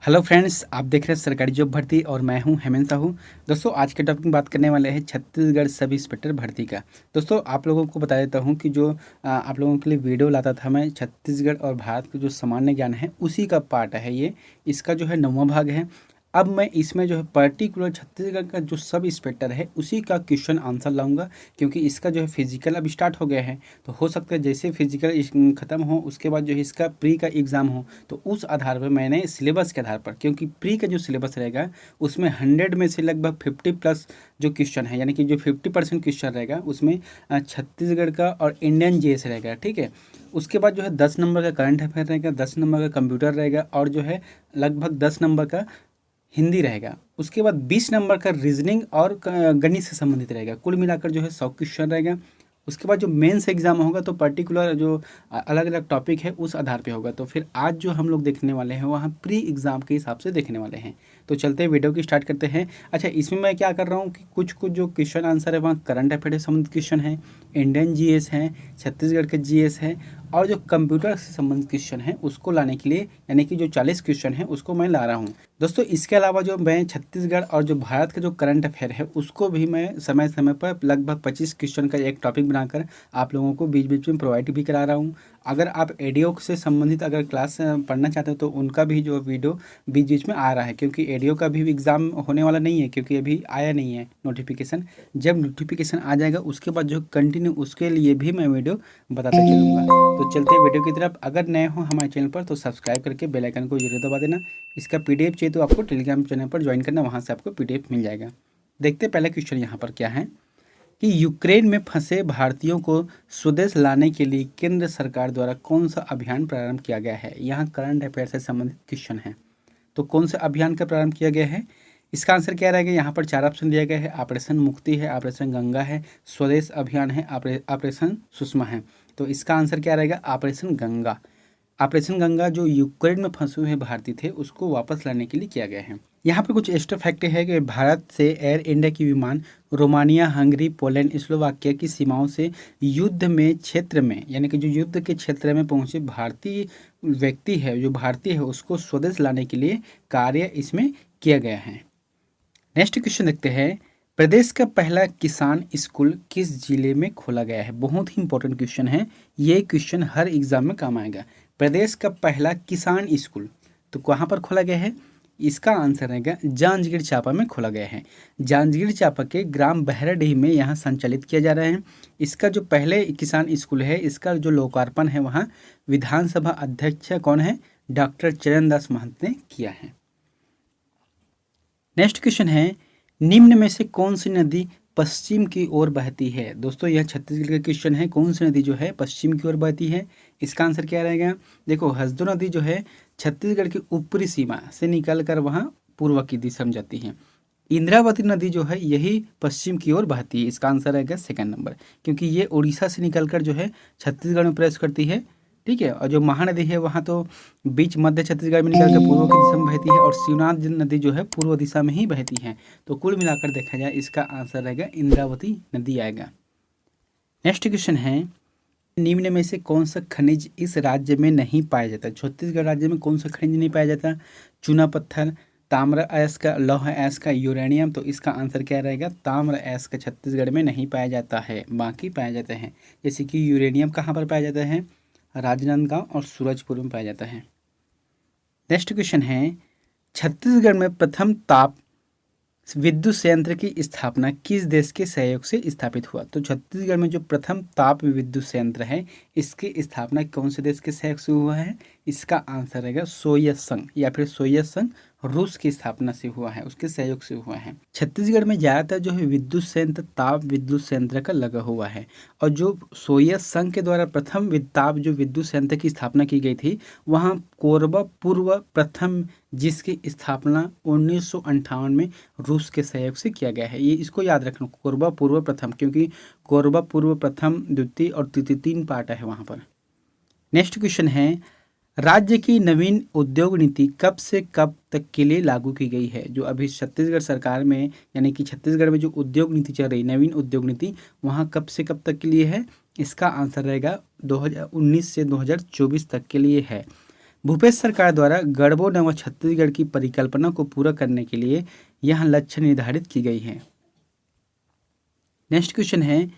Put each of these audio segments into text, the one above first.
Hello friends, आप देख रहे हैं सरकारी जॉब भर्ती और मैं हूं हेमंत साहू। दोस्तों, आज के टॉपिक में बात करने वाले हैं छत्तीसगढ़ सब इंस्पेक्टर भर्ती का। दोस्तों, आप लोगों को बता देता हूं कि जो आप लोगों के लिए वीडियो लाता था मैं, छत्तीसगढ़ और भारत का जो सामान्य ज्ञान है उसी का पार्ट है ये। इसका जो है 9वां भाग है। अब मैं इसमें जो है पर्टिकुलर छत्तीसगढ़ का जो सब इंस्पेक्टर है उसी का क्वेश्चन आंसर लाऊंगा, क्योंकि इसका जो है फिजिकल अब स्टार्ट हो गया है। तो हो सकता है जैसे फिजिकल ख़त्म हो उसके बाद जो है इसका प्री का एग्ज़ाम हो, तो उस आधार पर मैंने सिलेबस के आधार पर, क्योंकि प्री का जो सिलेबस रहेगा उसमें 100 में से लगभग 50 प्लस जो क्वेश्चन है, यानी कि जो 50% क्वेश्चन रहेगा उसमें छत्तीसगढ़ का और इंडियन जीएस रहेगा। ठीक है। उसके बाद जो है 10 नंबर का करंट अफेयर रहेगा, 10 नंबर का कंप्यूटर रहेगा और जो है लगभग 10 नंबर का हिंदी रहेगा। उसके बाद 20 नंबर का रीजनिंग और गणित से संबंधित रहेगा। कुल मिलाकर जो है 100 क्वेश्चन रहेगा। उसके बाद जो मेंस एग्जाम होगा तो पर्टिकुलर जो अलग अलग टॉपिक है उस आधार पे होगा। तो फिर आज जो हम लोग देखने वाले हैं वहाँ प्री एग्जाम के हिसाब से देखने वाले हैं। तो चलते हैं वीडियो की स्टार्ट करते हैं। अच्छा, इसमें मैं क्या कर रहा हूँ कि कुछ कुछ जो क्वेश्चन आंसर है वहाँ करंट अफेयर से संबंधित क्वेश्चन है, इंडियन जीएस है, छत्तीसगढ़ के जीएस है और जो कंप्यूटर से संबंधित क्वेश्चन है उसको लाने के लिए, यानी कि जो 40 क्वेश्चन है उसको मैं ला रहा हूँ। दोस्तों, इसके अलावा जो मैं छत्तीसगढ़ और जो भारत का जो करंट अफेयर है उसको भी मैं समय समय पर लगभग 25 क्वेश्चन का एक टॉपिक बनाकर आप लोगों को बीच बीच में प्रोवाइड भी करा रहा हूँ। अगर आप एडीओ से संबंधित अगर क्लास पढ़ना चाहते हो तो उनका भी जो वीडियो बीच बीच में आ रहा है, क्योंकि एडीओ का भी एग्ज़ाम होने वाला नहीं है, क्योंकि अभी आया नहीं है नोटिफिकेशन। जब नोटिफिकेशन आ जाएगा उसके बाद जो कंटिन्यू उसके लिए भी मैं वीडियो बताता चलूँगा। तो चलते हैं वीडियो की तरफ। अगर नए हो हमारे चैनल पर तो सब्सक्राइब करके बेल आइकन को जरूर दबा देना। इसका पीडीएफ चाहिए तो आपको टेलीग्राम चैनल पर ज्वाइन करना, वहाँ से आपको पीडीएफ मिल जाएगा। देखते हैं पहला क्वेश्चन यहाँ पर क्या है कि यूक्रेन में फंसे भारतीयों को स्वदेश लाने के लिए केंद्र सरकार द्वारा कौन सा अभियान प्रारंभ किया गया है। यहाँ करंट अफेयर से संबंधित क्वेश्चन है। तो कौन सा अभियान का प्रारंभ किया गया है, इसका आंसर क्या रहेगा। यहाँ पर 4 ऑप्शन दिया गया है। ऑपरेशन मुक्ति है, ऑपरेशन गंगा है, स्वदेश अभियान है, ऑपरेशन सुषमा है। तो इसका आंसर क्या रहेगा, ऑपरेशन गंगा। ऑपरेशन गंगा जो यूक्रेन में फंसे हुए भारतीय थे उसको वापस लाने के लिए किया गया है। यहाँ पर कुछ एक्स्ट्रा फैक्ट है कि भारत से एयर इंडिया की विमान रोमानिया, हंगरी, पोलैंड, स्लोवाकिया की सीमाओं से युद्ध में क्षेत्र में, यानी कि जो युद्ध के क्षेत्र में पहुंचे भारतीय व्यक्ति है, जो भारतीय है, उसको स्वदेश लाने के लिए कार्य इसमें किया गया है। नेक्स्ट क्वेश्चन देखते हैं। प्रदेश का पहला किसान स्कूल किस जिले में खोला गया है। बहुत ही इंपॉर्टेंट क्वेश्चन है, ये क्वेश्चन हर एग्जाम में काम आएगा। प्रदेश का पहला किसान स्कूल तो कहाँ पर खोला गया है, इसका आंसर रहेगा जांजगीर चांपा में खोला गया है। जांजगीर चांपा के ग्राम बहराडीह में यहाँ संचालित किया जा रहा है। इसका जो पहले किसान स्कूल है इसका जो लोकार्पण है वहाँ विधानसभा अध्यक्ष कौन है, डॉक्टर चरणदास महंत ने किया है। नेक्स्ट क्वेश्चन है, निम्न में से कौन सी नदी पश्चिम की ओर बहती है। दोस्तों, यह छत्तीसगढ़ का क्वेश्चन है, कौन सी नदी जो है पश्चिम की ओर बहती है। इसका आंसर क्या रहेगा, देखो हसदो नदी जो है छत्तीसगढ़ की ऊपरी सीमा से निकल कर वहाँ पूर्व की दिशा में जाती है। इंद्रावती नदी जो है यही पश्चिम की ओर बहती है। इसका आंसर रहेगा सेकंड नंबर, क्योंकि ये उड़ीसा से निकलकर जो है छत्तीसगढ़ में प्रवेश करती है। ठीक है। और जो महानदी है वहाँ तो बीच मध्य छत्तीसगढ़ में निकल कर पूर्व की दिशा में बहती है और शिवनाथ नदी जो है पूर्व दिशा में ही बहती है। तो कुल मिलाकर देखा जाए इसका आंसर रहेगा इंद्रावती नदी आएगा। नेक्स्ट क्वेश्चन है, निम्न में से कौन सा खनिज इस राज्य में नहीं पाया जाता। छत्तीसगढ़ राज्य में कौन सा खनिज नहीं पाया जाता, चूना पत्थर, ताम्र अयस्क, लौह अयस्क, यूरेनियम। तो इसका आंसर क्या रहेगा, ताम्र अयस्क छत्तीसगढ़ में नहीं पाया जाता है, बाकी पाया जाते हैं। जैसे कि यूरेनियम कहाँ पर पाया जाता है, राजनांदगांव और सूरजपुर में पाया जाता है। नेक्स्ट क्वेश्चन है, छत्तीसगढ़ में प्रथम ताप विद्युत संयंत्र की स्थापना किस देश के सहयोग से स्थापित हुआ। तो छत्तीसगढ़ में जो प्रथम ताप विद्युत संयंत्र है इसकी स्थापना कौन से देश के सहयोग से हुआ है। इसका आंसर रहेगा सोवियत संघ, या फिर सोवियत संघ रूस की स्थापना से हुआ है, उसके सहयोग से हुआ है। छत्तीसगढ़ में ज़्यादातर जो है विद्युत संयंत्र ताप विद्युत संयंत्र का लगा हुआ है। और जो सोवियत संघ के द्वारा प्रथम ताप जो विद्युत संयंत्र की स्थापना की गई थी वहाँ कोरबा पूर्व प्रथम, जिसकी स्थापना 1958 में रूस के सहयोग से किया गया है। ये इसको याद रखना, कोरबा पूर्व प्रथम, क्योंकि कोरबा पूर्व प्रथम, द्वितीय और तृतीय 3 पार्ट है वहाँ पर। नेक्स्ट क्वेश्चन है, राज्य की नवीन उद्योग नीति कब से कब तक के लिए लागू की गई है। जो अभी छत्तीसगढ़ सरकार में, यानी कि छत्तीसगढ़ में जो उद्योग नीति चल रही, नवीन उद्योग नीति, वहाँ कब से कब तक के लिए है। इसका आंसर रहेगा 2019 से 2024 तक के लिए है। भूपेश सरकार द्वारा गढ़बो नव छत्तीसगढ़ की परिकल्पना को पूरा करने के लिए यह लक्ष्य निर्धारित की गई है। नेक्स्ट क्वेश्चन है,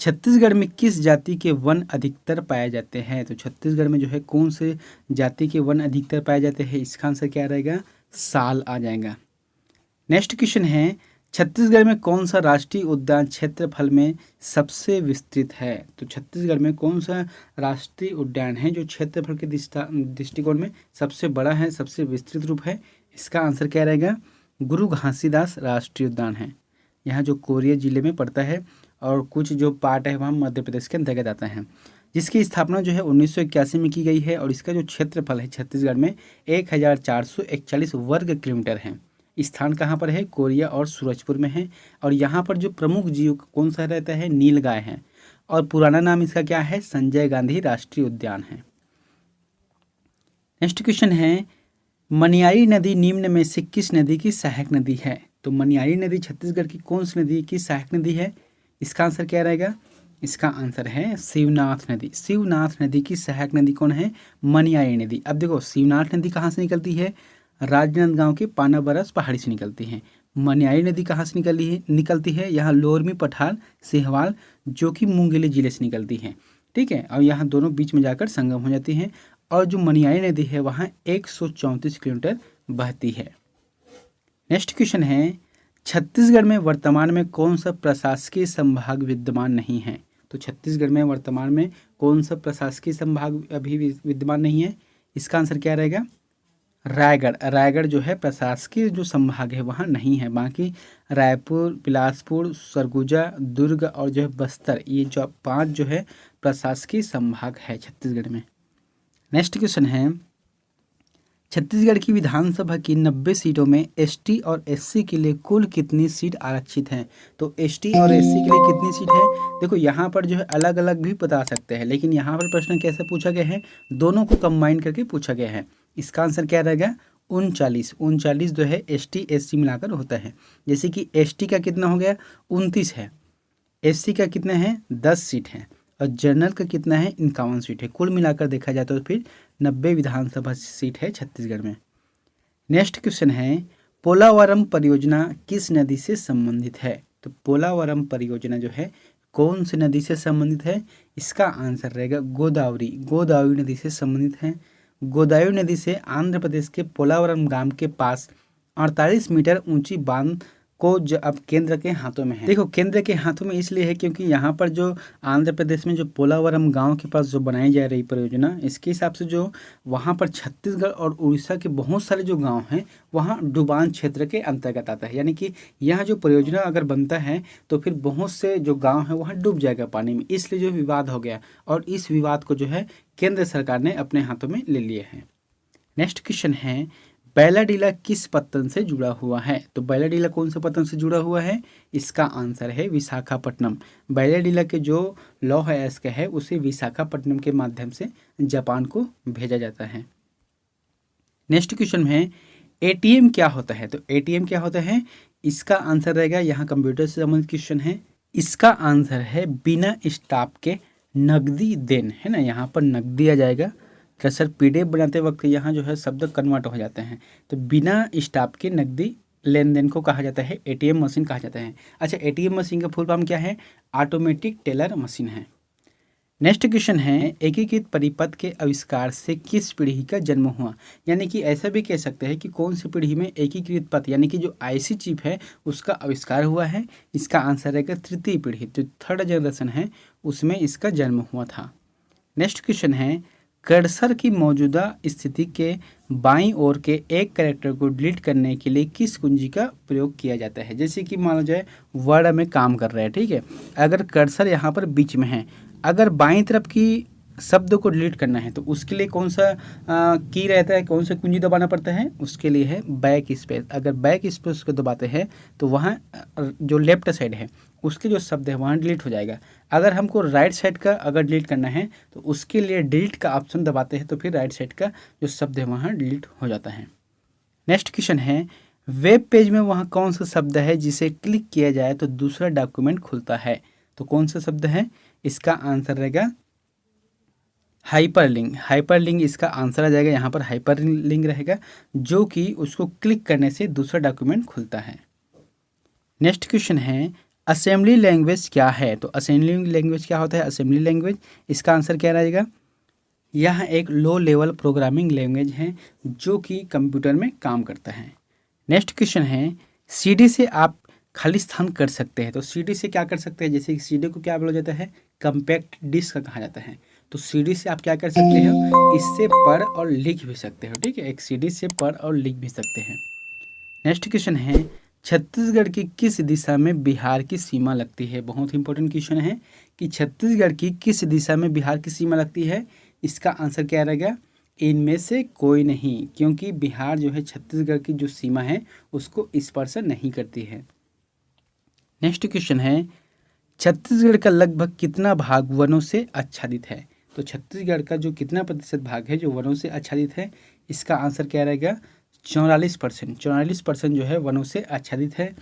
छत्तीसगढ़ में किस जाति के वन अधिकतर पाए जाते हैं? तो छत्तीसगढ़ में जो है कौन से जाति के वन अधिकतर पाए जाते हैं? इसका आंसर क्या रहेगा? साल आ जाएगा। नेक्स्ट क्वेश्चन है, छत्तीसगढ़ में कौन सा राष्ट्रीय उद्यान क्षेत्रफल में सबसे विस्तृत है? तो छत्तीसगढ़ में कौन सा राष्ट्रीय उद्यान है जो क्षेत्रफल के दृष्टिकोण में सबसे बड़ा है, सबसे विस्तृत रूप है? इसका आंसर क्या रहेगा? गुरु घासीदास राष्ट्रीय उद्यान है। यहाँ जो कोरिया जिले में पड़ता है और कुछ जो पार्ट है वहाँ मध्य प्रदेश के अंतर्गत आता है, जिसकी स्थापना जो है 1981 में की गई है और इसका जो क्षेत्रफल है छत्तीसगढ़ में 1441 वर्ग किलोमीटर है। स्थान कहाँ पर है? कोरिया और सूरजपुर में है। और यहाँ पर जो प्रमुख जीव कौन सा रहता है? नीलगाय है। और पुराना नाम इसका क्या है? संजय गांधी राष्ट्रीय उद्यान है। नेक्स्ट क्वेश्चन है, मनियारी नदी निम्न में से किस नदी की सहायक नदी है? तो मनियारी नदी छत्तीसगढ़ की कौन सी नदी की सहायक नदी है? इसका आंसर क्या रहेगा? इसका आंसर है शिवनाथ नदी। शिवनाथ नदी की सहायक नदी कौन है? मनियारी नदी। अब देखो शिवनाथ नदी कहाँ से निकलती है? राजनांदगांव के पानाबरस पहाड़ी से निकलती है। मनियारी नदी कहाँ से निकलती है? यहाँ लोरमी पठार सिहवाल जो कि मुंगेली जिले से निकलती है। ठीक है, और यहाँ दोनों बीच में जाकर संगम हो जाती हैं। और जो मनियारी नदी है वहाँ 134 किलोमीटर बहती है। नेक्स्ट क्वेश्चन है, छत्तीसगढ़ में वर्तमान में कौन सा प्रशासकीय संभाग विद्यमान नहीं है? तो छत्तीसगढ़ में वर्तमान में कौन सा प्रशासकीय संभाग अभी विद्यमान नहीं है? इसका आंसर क्या रहेगा? रायगढ़। रायगढ़ जो है प्रशासकीय जो संभाग है वहाँ नहीं है। बाकी रायपुर, बिलासपुर, सरगुजा, दुर्ग और जो है बस्तर, ये जो 5 जो है प्रशासकीय संभाग है छत्तीसगढ़ में। नेक्स्ट क्वेश्चन है, छत्तीसगढ़ की विधानसभा की 90 सीटों में एसटी और एससी के लिए कुल कितनी सीट आरक्षित हैं? तो एसटी और एससी के लिए कितनी सीट है? देखो यहाँ पर जो है अलग अलग भी बता सकते हैं, लेकिन यहाँ पर प्रश्न कैसे पूछा गया है? दोनों को कंबाइन करके पूछा गया है। इसका आंसर क्या रहेगा? 39 जो है एसटी एससी मिलाकर होता है। जैसे कि एसटी का कितना हो गया? 29 है। एससी का कितना है? 10 सीट है। और जनरल का कितना है? 51 सीट है। कुल मिलाकर देखा जाए तो फिर 90 विधानसभा सीट है छत्तीसगढ़ में। नेक्स्ट क्वेश्चन है, पोलावरम परियोजना किस नदी से संबंधित है? तो पोलावरम परियोजना जो है कौन सी नदी से संबंधित है? इसका आंसर रहेगा गोदावरी। गोदावरी नदी से संबंधित है। गोदावरी नदी से आंध्र प्रदेश के पोलावरम गांव के पास 48 मीटर ऊंची बांध को जो अब केंद्र के हाथों में है। देखो केंद्र के हाथों में इसलिए है क्योंकि यहाँ पर जो आंध्र प्रदेश में जो पोलावरम गांव के पास जो बनाई जा रही परियोजना, इसके हिसाब से जो वहाँ पर छत्तीसगढ़ और उड़ीसा के बहुत सारे जो गांव हैं वहाँ डुबान क्षेत्र के अंतर्गत आता है। यानी कि यह जो परियोजना अगर बनता है तो फिर बहुत से जो गाँव हैं वहाँ डूब जाएगा पानी में, इसलिए जो विवाद हो गया और इस विवाद को जो है केंद्र सरकार ने अपने हाथों में ले लिए हैं। नेक्स्ट क्वेश्चन है, बैलाडीला किस पत्तन से जुड़ा हुआ है? तो बैलाडीला कौन से पत्तन से जुड़ा हुआ है? इसका आंसर है विशाखापट्टनम। बैलाडीला के जो लौह अयस्क है उसे विशाखापट्टनम के माध्यम से जापान को भेजा जाता है। नेक्स्ट क्वेश्चन है, एटीएम क्या होता है? तो एटीएम क्या होता है? इसका आंसर रहेगा, यहाँ कंप्यूटर से संबंधित क्वेश्चन है, इसका आंसर है बिना स्टाफ के नकदी देन, है ना। यहाँ पर नकदी आ जाएगा। सर पीडीएफ बनाते वक्त यहाँ जो है शब्द कन्वर्ट हो जाते हैं, तो बिना स्टाफ के नकदी लेन देन को कहा जाता है एटीएम मशीन कहा जाता है। अच्छा, एटीएम मशीन का फुल फॉर्म क्या है? ऑटोमेटिक टेलर मशीन है। नेक्स्ट क्वेश्चन है, एकीकृत परिपथ के आविष्कार से किस पीढ़ी का जन्म हुआ? यानी कि ऐसा भी कह सकते हैं कि कौन सी पीढ़ी में एकीकृत पथ यानी कि जो आईसी चिप है उसका आविष्कार हुआ है? इसका आंसर है तृतीय पीढ़ी, जो 3rd जनरेशन है उसमें इसका जन्म हुआ था। नेक्स्ट क्वेश्चन है, कर्सर की मौजूदा स्थिति के बाईं ओर के एक कैरेक्टर को डिलीट करने के लिए किस कुंजी का प्रयोग किया जाता है? जैसे कि मान लो जाए वर्ड में काम कर रहा है, ठीक है, अगर कर्सर यहाँ पर बीच में है, अगर बाईं तरफ की शब्द को डिलीट करना है तो उसके लिए कौन सा की रहता है, कौन सा कुंजी दबाना पड़ता है? उसके लिए है बैक स्पेस। अगर बैक स्पेस को दबाते हैं तो वहाँ जो लेफ्ट साइड है उसके जो शब्द है वहाँ डिलीट हो जाएगा। अगर हमको राइट साइड का अगर डिलीट करना है तो उसके लिए डिलीट का ऑप्शन दबाते हैं तो फिर राइट साइड का जो शब्द है वहाँ डिलीट हो जाता है। नेक्स्ट क्वेश्चन है, वेब पेज में वहाँ कौन सा शब्द है जिसे क्लिक किया जाए तो दूसरा डॉक्यूमेंट खुलता है? तो कौन सा शब्द है? इसका आंसर रहेगा हाइपरलिंक इसका आंसर आ जाएगा। यहाँ पर हाइपरलिंक रहेगा जो कि उसको क्लिक करने से दूसरा डॉक्यूमेंट खुलता है। नेक्स्ट क्वेश्चन है असेंबली लैंग्वेज क्या है? तो असेंबली लैंग्वेज क्या होता है? असेंबली लैंग्वेज, इसका आंसर क्या रहेगा? यह एक लो लेवल प्रोग्रामिंग लैंग्वेज है जो कि कंप्यूटर में काम करता है। नेक्स्ट क्वेश्चन है सीडी से आप खाली स्थान कर सकते हैं। तो सीडी से क्या कर सकते हैं? जैसे सीडी को क्या बोला जाता है? कंपैक्ट डिस्क कहा जाता है। तो सीडी से आप क्या कर सकते हो? इससे पढ़ और लिख भी सकते हो। ठीक है, एक सीडी से पढ़ और लिख भी सकते हैं। नेक्स्ट क्वेश्चन है छत्तीसगढ़ की किस दिशा में बिहार की सीमा लगती है? बहुत इंपॉर्टेंट क्वेश्चन है कि छत्तीसगढ़ की किस दिशा में बिहार की सीमा लगती है? इसका आंसर क्या रहेगा? इनमें से कोई नहीं, क्योंकि बिहार जो है छत्तीसगढ़ की जो सीमा है उसको स्पर्श नहीं करती है। नेक्स्ट क्वेश्चन है छत्तीसगढ़ का लगभग कितना भाग वनों से आच्छादित है? तो छत्तीसगढ़ का जो कितना प्रतिशत भाग है जो वनों से आच्छादित है? इसका आंसर क्या रहेगा? 44%। 44% जो है वनों से आच्छादित है।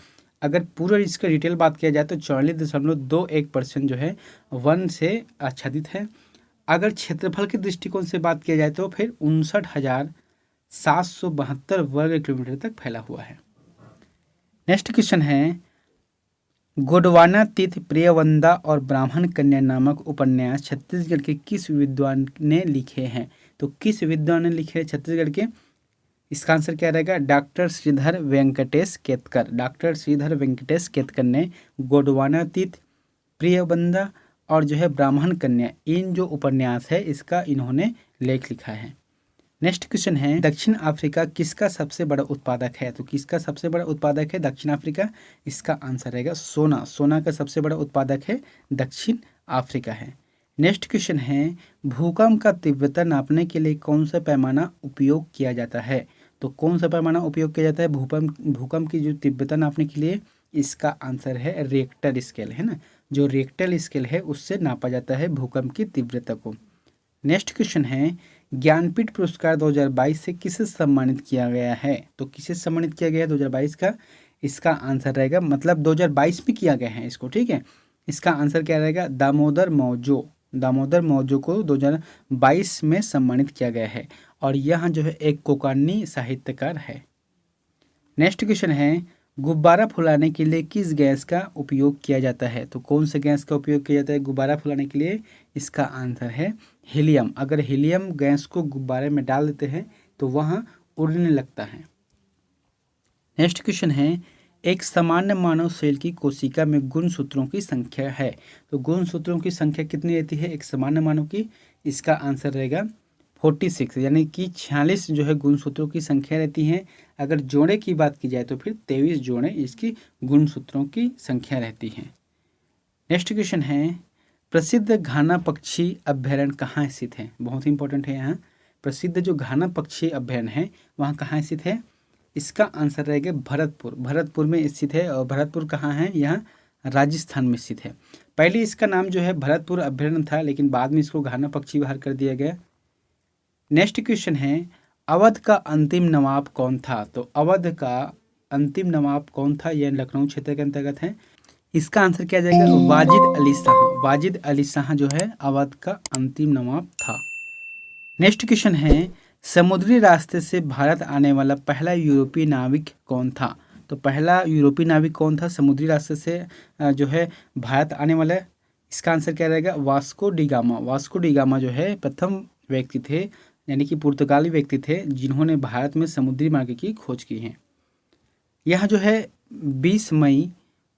अगर पूरा इसका डिटेल बात किया जाए तो 44.21% जो है वन से आच्छादित है। अगर क्षेत्रफल के दृष्टिकोण से बात किया जाए तो फिर 59,772 वर्ग किलोमीटर तक फैला हुआ है। नेक्स्ट क्वेश्चन है गोडवानातीत प्रियवंदा और ब्राह्मण कन्या नामक उपन्यास छत्तीसगढ़ के किस विद्वान ने लिखे हैं? तो किस विद्वान ने लिखे हैं छत्तीसगढ़ के? इसका आंसर क्या रहेगा? डॉक्टर श्रीधर वेंकटेश केतकर। डॉक्टर श्रीधर वेंकटेश केतकर ने गोडवानातीत, प्रियवंदा और जो है ब्राह्मण कन्या, इन जो उपन्यास है इसका इन्होंने लेख लिखा है। नेक्स्ट क्वेश्चन है दक्षिण अफ्रीका किसका सबसे बड़ा उत्पादक है? तो किसका सबसे बड़ा उत्पादक है दक्षिण अफ्रीका? इसका आंसर रहेगा सोना। सोना का सबसे बड़ा उत्पादक है दक्षिण अफ्रीका है। नेक्स्ट क्वेश्चन है भूकंप का तीव्रता नापने के लिए कौन सा पैमाना उपयोग किया जाता है? तो कौन सा पैमाना उपयोग किया जाता है भूकंप की जो तीव्रता नापने के लिए? इसका आंसर है रिक्टर स्केल, है ना। जो रिक्टर स्केल है उससे नापा जाता है भूकंप की तीव्रता को। नेक्स्ट क्वेश्चन है ज्ञानपीठ पुरस्कार 2022 से किसे सम्मानित किया गया है? तो किसे सम्मानित किया गया है 2022 का? इसका आंसर रहेगा, मतलब 2022 में किया गया है इसको, ठीक है। इसका आंसर क्या रहेगा? दामोदर मौजो को 2022 में सम्मानित किया गया है और यह जो है एक कोकणी साहित्यकार है। नेक्स्ट क्वेश्चन है गुब्बारा फुलाने के लिए किस गैस का उपयोग किया जाता है? तो कौन से गैस का उपयोग किया जाता है गुब्बारा फुलाने के लिए? इसका आंसर है हीलियम। अगर हीलियम गैस को गुब्बारे में डाल देते हैं तो वह उड़ने लगता है। नेक्स्ट क्वेश्चन है एक सामान्य मानव सेल की कोशिका में गुणसूत्रों की संख्या है। तो गुणसूत्रों की संख्या कितनी रहती है एक सामान्य मानव की? इसका आंसर रहेगा 46, यानी कि 46 जो है गुणसूत्रों की संख्या रहती है। अगर जोड़े की बात की जाए तो फिर 23 जोड़े इसकी गुणसूत्रों की संख्या रहती है। नेक्स्ट क्वेश्चन है प्रसिद्ध घाना पक्षी अभ्यारण्य कहाँ स्थित है? बहुत इंपॉर्टेंट है। यहाँ प्रसिद्ध जो घाना पक्षी अभ्यारण्य है वहाँ कहाँ स्थित है? इसका आंसर रहेगा भरतपुर में स्थित है। और भरतपुर कहाँ है? यहाँ राजस्थान में स्थित है। पहले इसका नाम जो है भरतपुर अभ्यारण्य था, लेकिन बाद में इसको घाना पक्षी बाहर कर दिया गया। नेक्स्ट क्वेश्चन है अवध का अंतिम नवाब कौन था? तो अवध का अंतिम नवाब कौन था? यह लखनऊ क्षेत्र के अंतर्गत है। इसका आंसर क्या जाएगा? वाजिद अली शाह जो है अवध का अंतिम नवाब था। नेक्स्ट क्वेश्चन है समुद्री रास्ते से भारत आने वाला पहला यूरोपीय नाविक कौन था? तो पहला यूरोपीय नाविक कौन था समुद्री रास्ते से जो है भारत आने वाला? इसका आंसर क्या रहेगा? वास्को डी गामा जो है प्रथम व्यक्ति थे, यानी कि पुर्तगाली व्यक्ति थे जिन्होंने भारत में समुद्री मार्ग की खोज की है। यह जो है 20 मई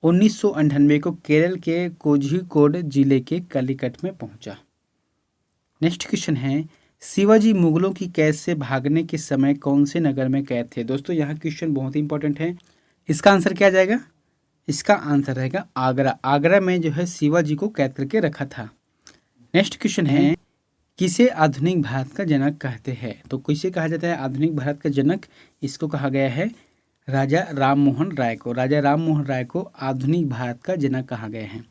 1998 को केरल के कोझिकोड जिले के कालीकट में पहुंचा। नेक्स्ट क्वेश्चन है शिवाजी मुगलों की कैद से भागने के समय कौन से नगर में कैद थे? दोस्तों यहाँ क्वेश्चन बहुत इंपॉर्टेंट है। इसका आंसर क्या जाएगा? इसका आंसर रहेगा आगरा में जो है शिवाजी को कैद करके रखा था। नेक्स्ट क्वेश्चन है किसे आधुनिक भारत का जनक कहते हैं? तो किसे कहा जाता है आधुनिक भारत का जनक? इसको कहा गया है राजा राम मोहन राय को। राजा राम मोहन राय को आधुनिक भारत का जनक कहा गया है।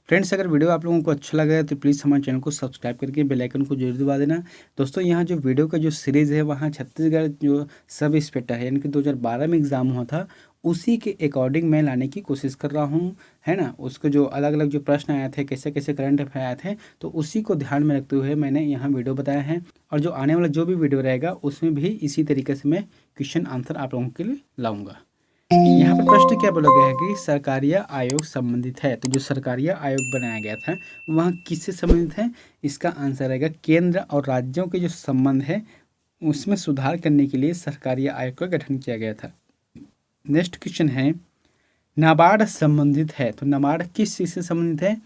फ्रेंड्स, अगर वीडियो आप लोगों को अच्छा लगा है तो प्लीज़ हमारे चैनल को सब्सक्राइब करके बेल आइकन को जरूर दबा देना। दोस्तों, यहाँ जो वीडियो का जो सीरीज़ है वहाँ छत्तीसगढ़ जो सब इंस्पेक्टर है यानी कि 2012 में एग्ज़ाम हुआ था, उसी के अकॉर्डिंग मैं लाने की कोशिश कर रहा हूँ, है ना। उसके जो अलग अलग जो प्रश्न आए थे, कैसे कैसे करंट अफेयर आए थे, तो उसी को ध्यान में रखते हुए मैंने यहाँ वीडियो बताया है। और जो आने वाला जो भी वीडियो रहेगा उसमें भी इसी तरीके से मैं क्वेश्चन आंसर आप लोगों के लिए लाऊंगा। यहाँ पर प्रश्न क्या बोला गया है कि सरकारिया आयोग संबंधित है। तो जो सरकारिया आयोग बनाया गया था वह किससे संबंधित है? इसका आंसर रहेगा केंद्र और राज्यों के जो संबंध है उसमें सुधार करने के लिए सरकारिया आयोग का गठन किया गया था। नेक्स्ट क्वेश्चन है, नाबार्ड संबंधित है। तो नाबार्ड किस चीज़ से संबंधित है?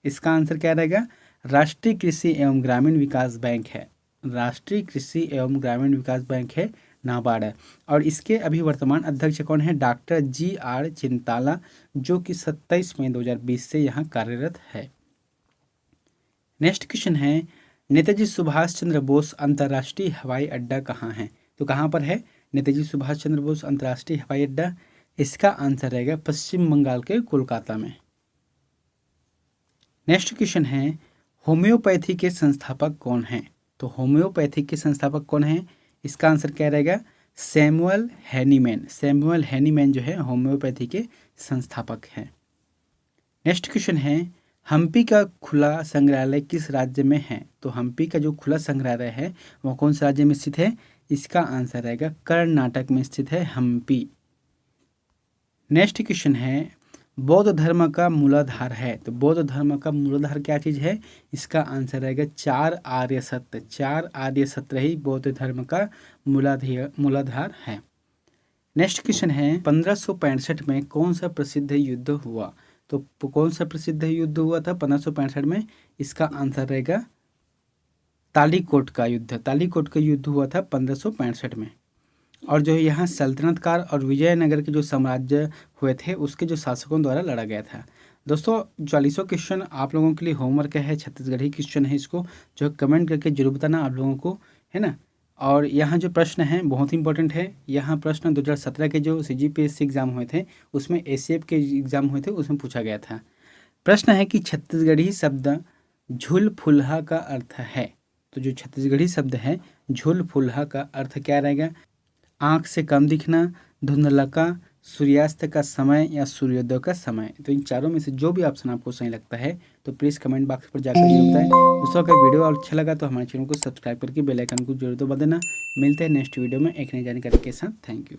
इसका आंसर क्या रहेगा? राष्ट्रीय कृषि एवं ग्रामीण विकास बैंक है। राष्ट्रीय कृषि एवं ग्रामीण विकास बैंक है नाबार्ड है। और इसके अभी वर्तमान अध्यक्ष कौन है? डॉक्टर GR चिंताला, जो कि 27 मई 2020 से यहाँ कार्यरत है। नेक्स्ट क्वेश्चन है, नेताजी सुभाष चंद्र बोस अंतर्राष्ट्रीय हवाई अड्डा कहाँ है? तो कहाँ पर है नेताजी सुभाष चंद्र बोस अंतर्राष्ट्रीय हवाई अड्डा? इसका आंसर रहेगा पश्चिम बंगाल के कोलकाता में। नेक्स्ट क्वेश्चन है, होम्योपैथी के संस्थापक कौन हैं? तो होम्योपैथी के संस्थापक कौन हैं? इसका आंसर क्या रहेगा? Samuel Hahnemann. सैमुअल हैनीमैन जो है होम्योपैथी के संस्थापक हैं। नेक्स्ट क्वेश्चन है, हम्पी का खुला संग्रहालय किस राज्य में है? तो हम्पी का जो खुला संग्रहालय है वह कौन से राज्य में स्थित है? इसका आंसर रहेगा कर्नाटक में स्थित है हम्पी। नेक्स्ट क्वेश्चन है, बौद्ध धर्म का मूलाधार है। तो बौद्ध धर्म का मूलाधार क्या चीज़ है? इसका आंसर रहेगा 4 आर्य सत्य। 4 आर्य सत्य ही बौद्ध धर्म का मूलाधार है। नेक्स्ट क्वेश्चन है, 1565 में कौन सा प्रसिद्ध युद्ध हुआ? तो कौन सा प्रसिद्ध युद्ध हुआ था 1565 में? इसका आंसर रहेगा तालीकोट का युद्ध। तालीकोट का युद्ध हुआ था 1565 में। और जो यहाँ सल्तनत काल और विजयनगर के जो साम्राज्य हुए थे उसके जो शासकों द्वारा लड़ा गया था। दोस्तों, 40 क्वेश्चन आप लोगों के लिए होमवर्क है, छत्तीसगढ़ी क्वेश्चन है, इसको जो कमेंट करके जरूर बताना आप लोगों को, है ना। और यहाँ जो प्रश्न है बहुत इंपॉर्टेंट है। यहाँ प्रश्न 2017 के जो CGPSC एग्जाम हुए थे उसमें ACF के एग्जाम हुए थे उसमें पूछा गया था। प्रश्न है कि छत्तीसगढ़ी शब्द झुल फुलहा का अर्थ है। तो जो छत्तीसगढ़ी शब्द है झुल फुलहा का अर्थ क्या रहेगा? आँख से कम दिखना, धुंधलका, सूर्यास्त का समय या सूर्योदय का समय। तो इन चारों में से जो भी ऑप्शन आपको सही लगता है तो प्लीज़ कमेंट बॉक्स पर जाकर जरूर बताएं। दोस्तों, अगर वीडियो अच्छा लगा तो हमारे चैनल को सब्सक्राइब करके बेल आइकन को जरूर दबा देना। मिलते हैं नेक्स्ट वीडियो में एक नई जानकारी के साथ। Thank you.